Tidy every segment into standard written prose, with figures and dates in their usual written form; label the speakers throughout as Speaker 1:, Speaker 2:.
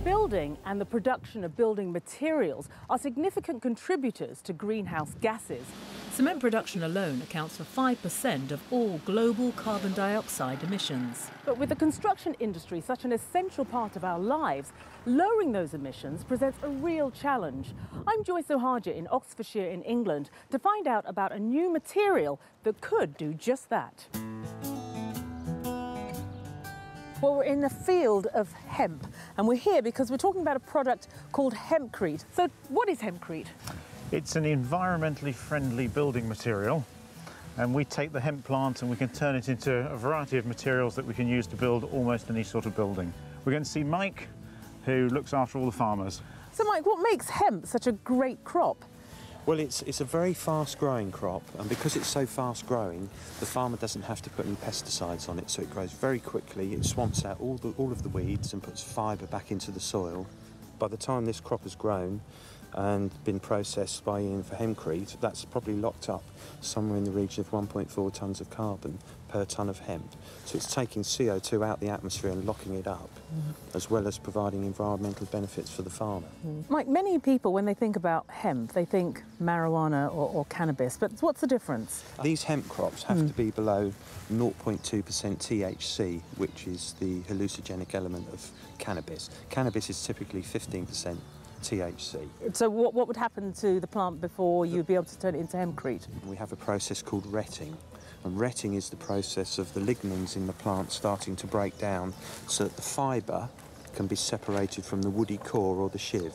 Speaker 1: Building and the production of building materials are significant contributors to greenhouse gases.
Speaker 2: Cement production alone accounts for 5% of all global carbon dioxide emissions.
Speaker 1: But with the construction industry such an essential part of our lives, lowering those emissions presents a real challenge. I'm Joyce Ohajah in Oxfordshire in England to find out about a new material that could do just that. Well, we're in the field of hemp, and we're here because we're talking about a product called Hempcrete. So what is Hempcrete?
Speaker 3: It's an environmentally friendly building material, and we take the hemp plant and we can turn it into a variety of materials that we can use to build almost any sort of building. We're going to see Mike, who looks after all the farmers.
Speaker 1: So Mike, what makes hemp such a great crop?
Speaker 4: Well, it's a very fast-growing crop, and because it's so fast-growing, the farmer doesn't have to put any pesticides on it, so it grows very quickly. It swamps out all of the weeds and puts fibre back into the soil. By the time this crop has grown and been processed by Ian for Hempcrete, that's probably locked up somewhere in the region of 1.4 tonnes of carbon per tonne of hemp. So it's taking CO2 out the atmosphere and locking it up, as well as providing environmental benefits for the farmer.
Speaker 1: Mike, many people, when they think about hemp, they think marijuana or cannabis, but what's the difference?
Speaker 4: These hemp crops have to be below 0.2% THC, which is the hallucinogenic element of cannabis. Cannabis is typically 15% THC.
Speaker 1: So what would happen to the plant before you'd be able to turn it into Hempcrete?
Speaker 4: We have a process called retting, and retting is the process of the lignins in the plant starting to break down so that the fibre can be separated from the woody core or the shiv.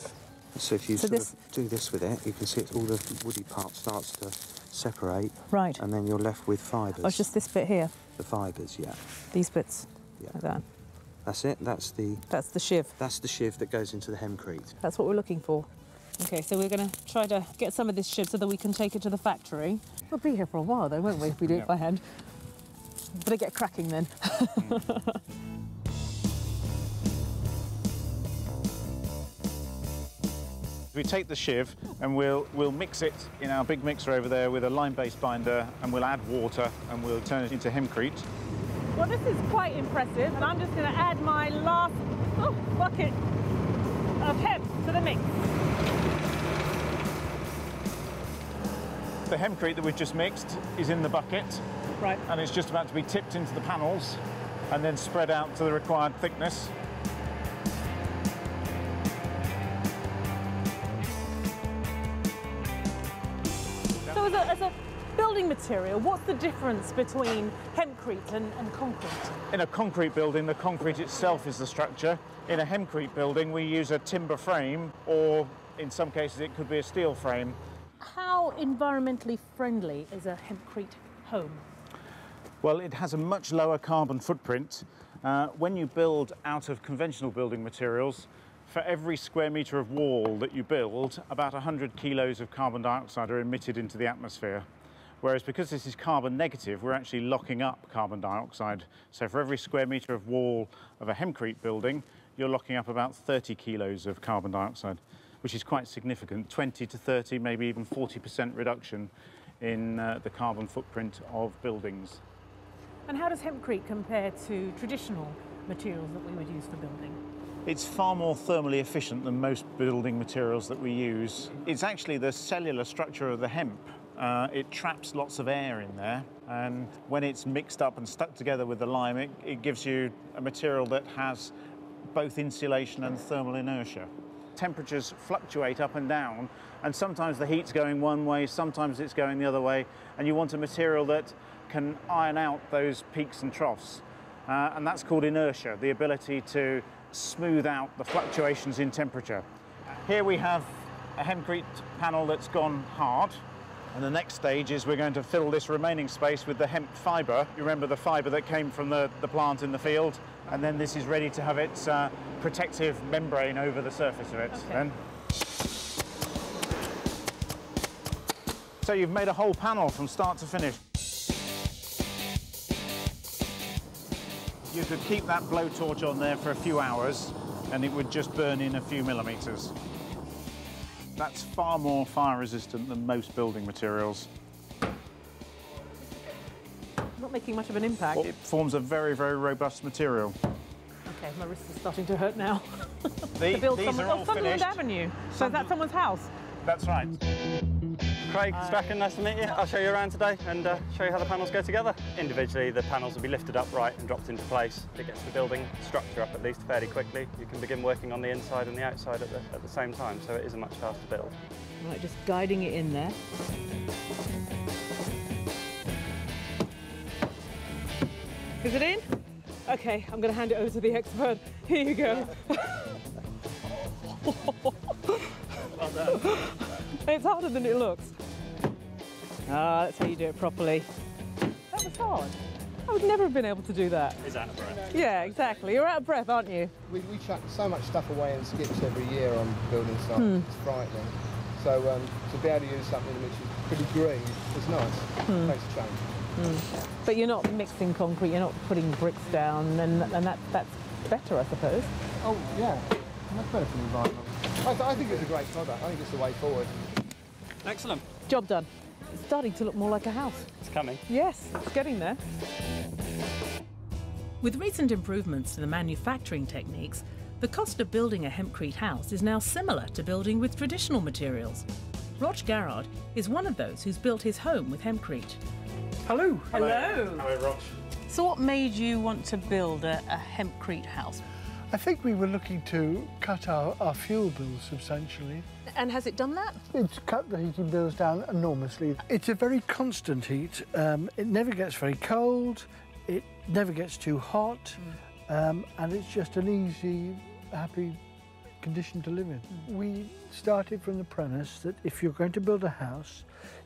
Speaker 4: So if you do this with it, you can see all the woody part starts to separate,
Speaker 1: right,
Speaker 4: and then you're left with fibres.
Speaker 1: Oh, it's just this bit here?
Speaker 4: The fibres, yeah.
Speaker 1: These bits?
Speaker 4: Yeah.
Speaker 1: Like that?
Speaker 4: That's it, that's the
Speaker 1: shiv.
Speaker 4: That's the shiv that goes into the Hempcrete.
Speaker 1: That's what we're looking for. OK, so we're going to try to get some of this shiv so that we can take it to the factory. We'll be here for a while, though, won't we, if we do it by hand? Better get cracking, then.
Speaker 3: We take the shiv and we'll mix it in our big mixer over there with a lime-based binder, and we'll add water and we'll turn it into Hempcrete.
Speaker 1: Well, this is quite impressive, and I'm just going to add my last bucket of hemp to the mix.
Speaker 3: The Hempcrete that we've just mixed is in the bucket,
Speaker 1: right,
Speaker 3: and it's just about to be tipped into the panels and then spread out to the required thickness.
Speaker 1: So as a building material, what's the difference between Hempcrete and concrete?
Speaker 3: In a concrete building, the concrete itself is the structure. In a Hempcrete building, we use a timber frame, or in some cases it could be a steel frame.
Speaker 1: How environmentally friendly is a Hempcrete home?
Speaker 3: Well, it has a much lower carbon footprint. When you build out of conventional building materials, for every square metre of wall that you build, about 100 kilos of carbon dioxide are emitted into the atmosphere. Whereas because this is carbon negative, we're actually locking up carbon dioxide. So for every square metre of wall of a Hempcrete building, you're locking up about 30 kilos of carbon dioxide, which is quite significant. 20 to 30, maybe even 40% reduction in the carbon footprint of buildings.
Speaker 1: And how does Hempcrete compare to traditional materials that we would use for building?
Speaker 3: It's far more thermally efficient than most building materials that we use. It's actually the cellular structure of the hemp. It traps lots of air in there, and when it's mixed up and stuck together with the lime, it gives you a material that has both insulation and thermal inertia. Temperatures fluctuate up and down, and sometimes the heat's going one way, sometimes it's going the other way, and you want a material that can iron out those peaks and troughs. And that's called inertia, the ability to smooth out the fluctuations in temperature. Here we have a Hempcrete panel that's gone hard, and the next stage is we're going to fill this remaining space with the hemp fibre. You remember the fibre that came from the plant in the field, and then this is ready to have its protective membrane over the surface of it.
Speaker 1: Okay.
Speaker 3: Then. So you've made a whole panel from start to finish. You could keep that blowtorch on there for a few hours and it would just burn in a few millimetres. That's far more fire resistant than most building materials.
Speaker 1: Not making much of an impact.
Speaker 3: It forms a very, very robust material.
Speaker 1: Okay. my wrist is starting to hurt now.
Speaker 3: These are all
Speaker 1: Sunderland
Speaker 3: finished.
Speaker 1: Avenue. So is that someone's house?
Speaker 3: That's right.
Speaker 5: Craig, Strachan, nice to meet you. I'll show you around today and show you how the panels go together. Individually, the panels will be lifted upright and dropped into place. It gets the building structure up at least fairly quickly. You can begin working on the inside and the outside at the same time, so it is a much faster build.
Speaker 1: Right, just guiding it in there. Is it in? Okay, I'm going to hand it over to the expert. Here you go. It's harder than it looks. Ah, that's how you do it properly. That was hard. I would never have been able to do that.
Speaker 5: Is out of breath?
Speaker 1: Yeah, exactly. You're out of breath, aren't you?
Speaker 6: We chuck so much stuff away in skips every year on building sites. It's frightening. So to be able to use something which is pretty green is nice. Makes a change.
Speaker 1: But you're not mixing concrete, you're not putting bricks down, and that's better, I suppose.
Speaker 6: Oh, yeah. That's better for the environment. I think it's a great product. I think it's the way forward.
Speaker 5: Excellent.
Speaker 1: Job done. It's starting to look more like a house.
Speaker 5: It's coming.
Speaker 1: Yes, it's getting there.
Speaker 2: With recent improvements to the manufacturing techniques, the cost of building a hempcrete house is now similar to building with traditional materials. Roch Garrard is one of those who's built his home with hempcrete.
Speaker 1: Hello.
Speaker 3: Hello, Roch.
Speaker 1: So what made you want to build a hempcrete house?
Speaker 7: I think we were looking to cut our fuel bills substantially.
Speaker 1: And has it done that?
Speaker 7: It's cut the heating bills down enormously. It's a very constant heat. It never gets very cold, it never gets too hot, and it's just an easy, happy condition to live in. We started from the premise that if you're going to build a house,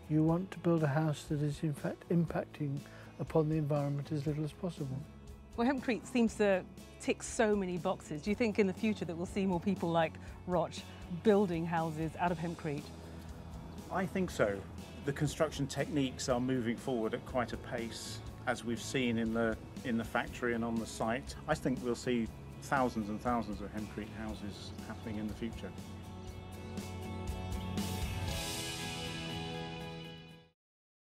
Speaker 7: you want to build a house that is in fact impacting upon the environment as little as possible.
Speaker 1: Well, hempcrete seems to tick so many boxes. Do you think in the future that we'll see more people like Roch building houses out of hempcrete?
Speaker 3: I think so. The construction techniques are moving forward at quite a pace, as we've seen in the factory and on the site. I think we'll see thousands and thousands of hempcrete houses happening in the future.